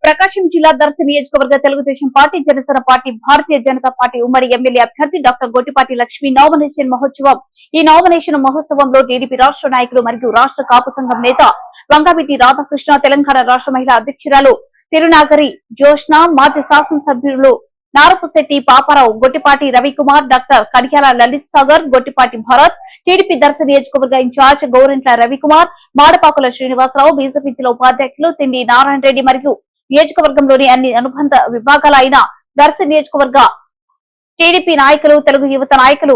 ప్రకాశం జిల్లా దర్శి నియోజకవర్గ Telugu Desam party, Janasena party, Bharatiya Janata party ఉమ్మడి ఎమ్మెల్యే అభ్యర్థి డాక్టర్ గొట్టిపాటి లక్ష్మి నామినేషన్ మహోత్సవం. ఈ నామినేషన్ మహోత్సవంలో టీడీపీ రాష్ట్ర నాయకులు మరియు రాష్ట్ర కాపు సంఘం నేత వంగవీటి రాధాకృష్ణ, తెలంగాణ రాష్ట్ర మహిళా అధ్యక్షురాలు తిరునాగరి జోష్న, మాజీ శాసనసభ్యులు నారపుశెట్టి పాపారావు, గొట్టిపాటి రవికుమార్, డాక్టర్ కడియాల లలిత్ సాగర్, గొట్టిపాటి భరత్, టీడీపీ దర్శి నియోజకవర్గ ఇన్ఛార్జ్ గౌరెంట్ల రవికుమార్, మాడపాకుల శ్రీనివాసరావు, బీజేపీ జిల్లా ఉపాధ్యక్షులు తిండి నారాయణ రెడ్డి మరియు నియోజకవర్గంలోని అన్ని అనుబంధ విభాగాల అయిన దర్శి నియోజకవర్గ టీడీపీ నాయకులు, తెలుగు యువత నాయకులు,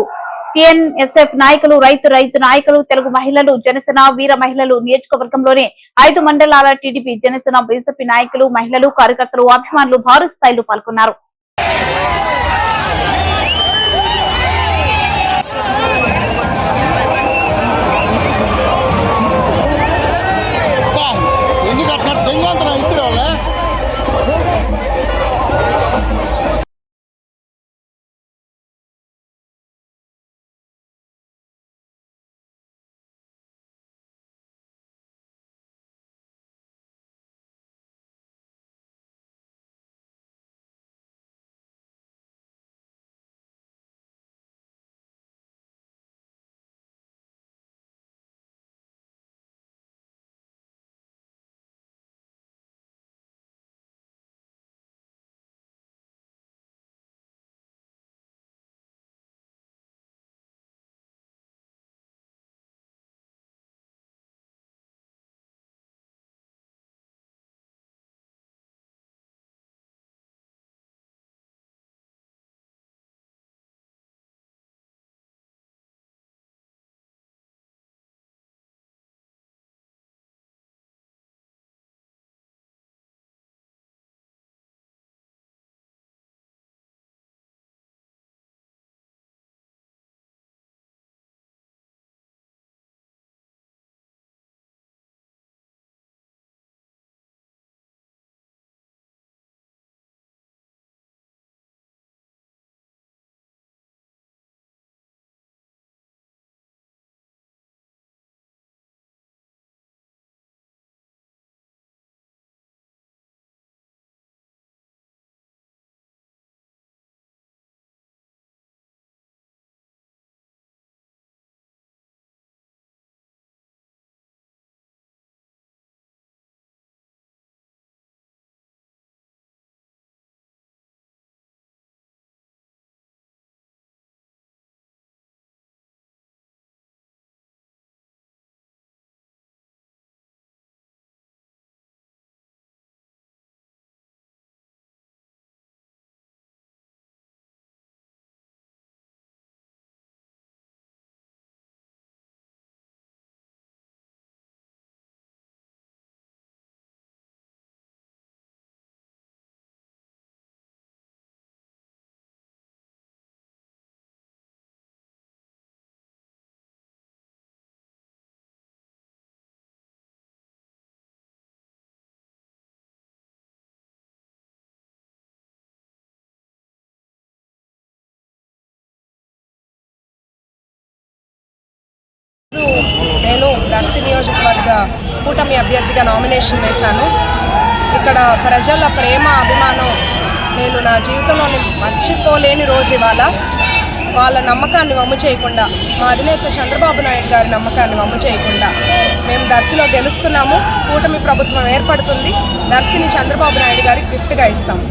టిఎన్ఎస్ఎఫ్ నాయకులు, రైతు నాయకులు, తెలుగు మహిళలు, జనసేన వీర మహిళలు, నియోజకవర్గంలోని 5 మండలాల టీడీపీ, జనసేన, బీజేపీ నాయకులు, మహిళలు, కార్యకర్తలు, అభిమానులు భారీ స్థాయిలో పాల్గొన్నారు. నేను దర్శి నియోజకవర్గ కూటమి అభ్యర్థిగా నామినేషన్ వేశాను. ఇక్కడ ప్రజల ప్రేమ, అభిమానం నేను నా జీవితంలో మర్చిపోలేని రోజు ఇవాళ. వాళ్ళ నమ్మకాన్ని వమ్ము చేయకుండా, మా అధినేత చంద్రబాబు నాయుడు గారి నమ్మకాన్ని వమ్ము చేయకుండా మేము దర్శిలో గెలుస్తున్నాము. కూటమి ప్రభుత్వం ఏర్పడుతుంది. దర్శిని చంద్రబాబు నాయుడు గారికి గిఫ్ట్గా ఇస్తాము.